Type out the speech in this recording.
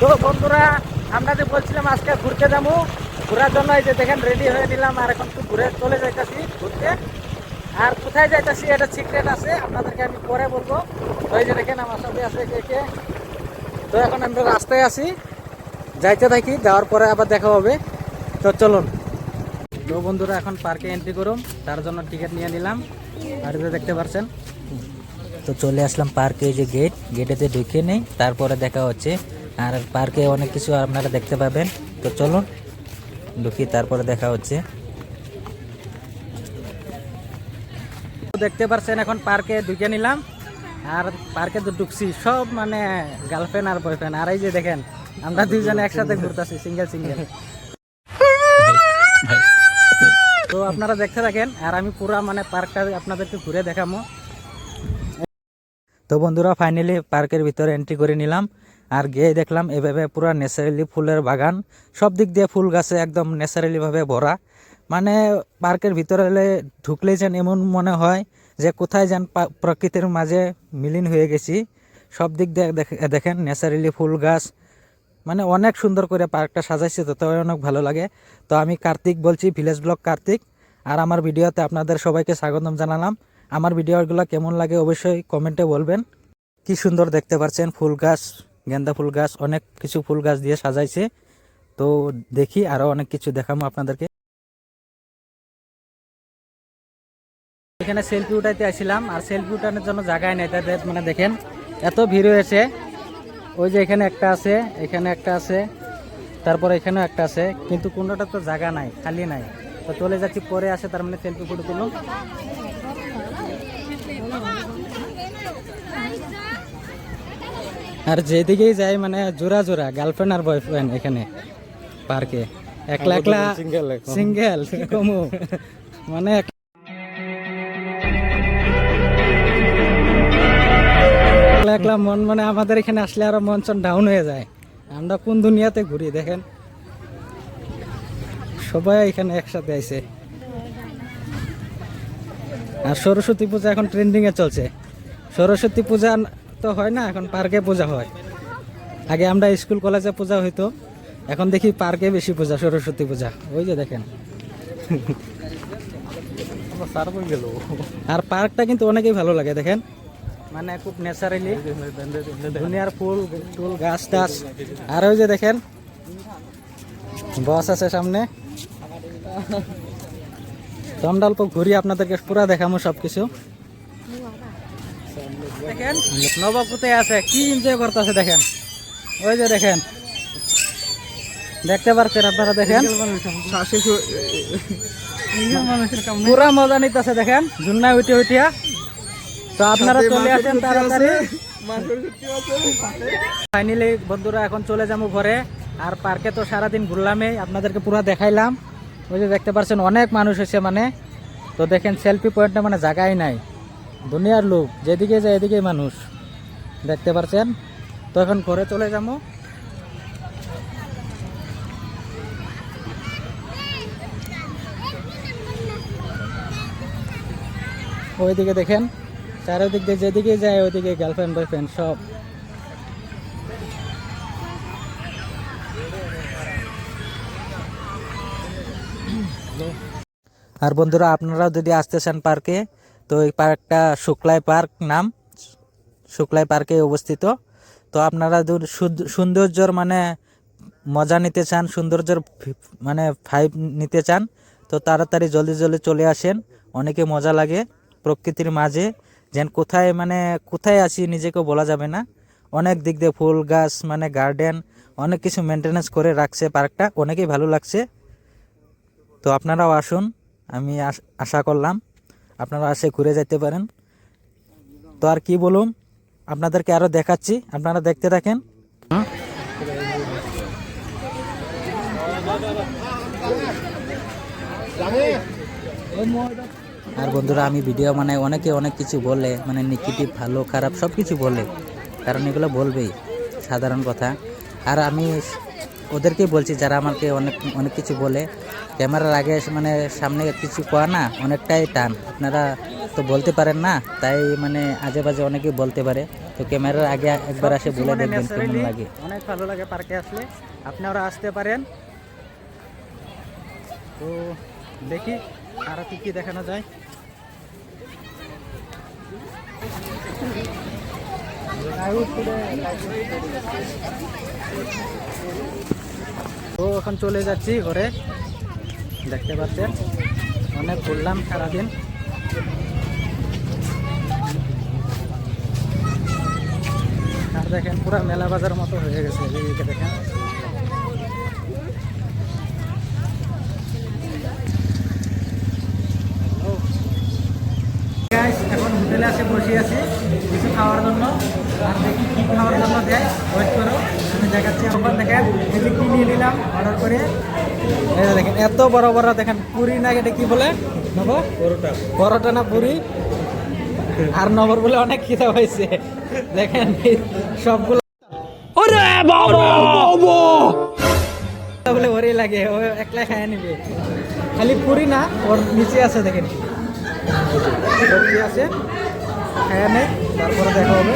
তো বন্ধুরা, আমরা যে বলছিলাম আজকে ঘুরতে যাবো, ঘোরার জন্য এই যে দেখেন রেডি হয়ে নিলাম, আর এখন তো ঘুরে চলে যাইতেছি ঘুরতে। আর কোথায় যাইতেছি এটা সিক্রেট আছে, আপনাদেরকে আমি পরে বলবো। ওই যে দেখেন আমার সাথে আছে কে কে। তো এখন আমরা রাস্তায় আছি, যাইতে থাকি, যাওয়ার পরে আবার দেখা হবে। তো চলুন। তো বন্ধুরা, এখন পার্কে এন্ট্রি করুন, তার জন্য টিকিট নিয়ে নিলাম। আর এটা দেখতে পাচ্ছেন, তো চলে আসলাম পার্কে। এই যে গেটেতে ঢুকে নেই, তারপরে দেখা হচ্ছে। আর পার্কে অনেক কিছু আপনারা দেখতে পাবেন। তো চলুন ঢুকি, তারপরে দেখা হচ্ছে। দেখতে পাচ্ছেন এখন পার্কে ঢুকে নিলাম, আর পার্কে তো ঢুকছি সব মানে গার্লফ্রেন্ড আর বয়ফ্রেন্ড। আর এই যে দেখেন আমরা দুইজনে একসাথে ঘুরতেছি সিঙ্গেল সিঙ্গেল। তো আপনারা দেখতে থাকেন, আর আমি পুরা মানে পার্কটা আপনাদেরকে ঘুরে দেখাবো। তো বন্ধুরা, ফাইনালি পার্কের ভিতরে এন্ট্রি করে নিলাম। আর গিয়ে দেখলাম এভাবে পুরা ন্যাচারালি ফুলের বাগান, সব দিক দিয়ে ফুল গাছে একদম ন্যাচারালি ভাবে ভরা। মানে পার্কের ভিতরে ঢুকলেই যেন এমন মনে হয় যে কোথায় যেন প্রকৃতির মাঝে মিলিন হয়ে গেছি। সব দিক দিয়ে দেখেন ন্যাচারালি ফুল গাছ, মানে অনেক সুন্দর করে পার্কটা সাজাইছে, তো অনেক ভালো লাগে। তো আমি কার্তিক বলছি, ভিলেজ ব্লগ কার্তিক। আর আমার ভিডিওতে আপনাদের সবাইকে স্বাগতম জানালাম। আমার ভিডিওগুলো কেমন লাগে অবশ্যই কমেন্টে বলবেন। কি সুন্দর দেখতে পাচ্ছেন ফুল গাছ, গেন্দা ফুল গাছ, অনেক কিছু ফুল গাছ দিয়ে সাজাইছে। তো দেখি আরো অনেক কিছু দেখাবো আপনাদেরকে। এখানে সেলফি উঠাইতে আসছিলাম, আর সেলফি উঠানোর জন্য জায়গায় নেই তাদের, মানে দেখেন এত ভিড় হয়েছে। ওই যে এখানে একটা আছে, এখানে একটা আছে, তারপরে এখানেও একটা আছে, কিন্তু কোনোটা তো জায়গা নাই, খালি নাই। তো চলে যাচ্ছি, পরে আসে, তার মানে সেলফি ফটো তুলুন। আর যেদিকেই যাই মানে জোড়া জোড়া গার্লফ্রেন্ড আর বয়ফ্রেন্ড এখানে পার্কে। একলা একলা সিঙ্গেল কি কমু, মানে একলা একলা মন, মানে আমাদের এখানে আসলে আরো মন চন ডাউন হয়ে যায়। আমরা কোন দুনিয়াতে ঘুরি দেখেন, সবাই এখানে একসাথে আইছে। আর সরস্বতী পূজা এখন ট্রেন্ডিং এ চলছে। সরস্বতী পূজা তো হয় না, এখন পার্কে পূজা হয়। আগে আমরা স্কুল কলেজে পূজা হইতো, এখন দেখি পার্কে বেশি পূজা, সরস্বতী পূজা। ওই যে দেখেন, আর পার্কটা কিন্তু অনেকেই ভালো লাগে দেখেন, মানে খুব ন্যাচারালি দুনিয়ার ফুল টুল গাছ টাছ। আর ওই যে দেখেন বস আছে সামনে। তো আমরা অল্প ঘুরি, আপনাদেরকে পুরা দেখাবো সবকিছু। দেখেন নবাব কোথায় আছে, কি এনজয় করতেছে দেখেন। ওই যে দেখেন, দেখতে পাচ্ছেন আপনারা, দেখেন পুরা মজা নিতেছে দেখেন, ঝুন্না উঠে উঠিয়া। তো আপনারা চলে আসেন তাড়াতাড়ি। ফাইনালি বন্ধুরা, এখন চলে যাবো ঘরে। আর পার্কে তো সারাদিন ঘুরলামই, আপনাদেরকে পুরো দেখাইলাম। ওই যে দেখতে পাচ্ছেন অনেক মানুষ হয়েছে মানে। তো দেখেন সেলফি পয়েন্টটা মানে জায়গায় নাই, দুনিয়ার লোক যেদিকে যায় এদিকে মানুষ, দেখতে পাচ্ছেন। তো এখন ঘরে চলে যাবো। ওইদিকে দেখেন চারিদিক দিয়ে যেদিকে যায় ওইদিকে গার্লফ্রেন্ড বয়ফ্রেন্ড সব। আর বন্ধুরা, আপনারাও যদি আসতে চান পার্কে, তো এই পার্কটা শুক্লাই পার্ক নাম, শুক্লাই পার্কে অবস্থিত। তো আপনারা সৌন্দর্যর মানে মজা নিতে চান, সৌন্দর্যের মানে ফাইভ নিতে চান, তো তাড়াতাড়ি জলদি জলদি চলে আসেন। অনেকে মজা লাগে প্রকৃতির মাঝে, যেন কোথায় মানে কোথায় আছি নিজেকেও বলা যাবে না। অনেক দিক দিয়ে ফুল গাছ মানে গার্ডেন, অনেক কিছু মেনটেনেন্স করে রাখছে পার্কটা, অনেকেই ভালো লাগছে। তো আপনারাও আসুন, আমি আশা করলাম আপনারা আসে ঘুরে যেতে পারেন। তো আর কি বলুন, আপনাদেরকে আরও দেখাচ্ছি, আপনারা দেখতে থাকেন। আর বন্ধুরা, আমি ভিডিও মানে অনেকে অনেক কিছু বলে, মানে নেগেটিভ ভালো খারাপ সব কিছু বলে, কারণ এগুলো বলবেই, সাধারণ কথা। আর আমি ওদেরকেই বলছি যারা আমাকে অনেক অনেক কিছু বলে, ক্যামেরার আগে মানে সামনে কিছু কোয়া না অনেকটাই টান, আপনারা তো বলতে পারেন না, তাই মানে আজে বাজে অনেকেই বলতে পারে। তো ক্যামেরার আগে একবার এসে সবকিছু বলে মানে দেখবেন কেমন naturally লাগে। অনেক ভালো লাগে পার্কে আসলে, আপনারা আসতে পারেন। তো দেখি আরো কি কি দেখানো যায়। তো এখন চলে যাচ্ছি ঘরে, দেখতে পাচ্ছেন অনেক ঘুরলাম সারাদিন। আর দেখেন পুরো মেলা বাজার মতো হয়ে গেছে, এদিকে দেখেন। Guys, এখন হোটেলে এসে বসে আছি কিছু খাওয়ার জন্য। আর দেখি কি খাওয়ার জন্য দেয়, ওয়েট করো, আমি দেখাচ্ছি। এখন দেখেন এই যে কি নিয়ে নিলাম অর্ডার করে, এই যে দেখেন এত বড় বড় দেখেন পুরি না, এটা কি বলে নেবো, পরোটা, পরোটা না পুরি। আর নবর বলে অনেক খিদা হয়েছে, দেখেন এই সবগুলো বলে ওরই লাগে, ও একলা খায় নিবে। খালি পুরি না, ওর নিচে আছে দেখেন সবজি আছে, খায় নেই, তারপরে দেখা হবে।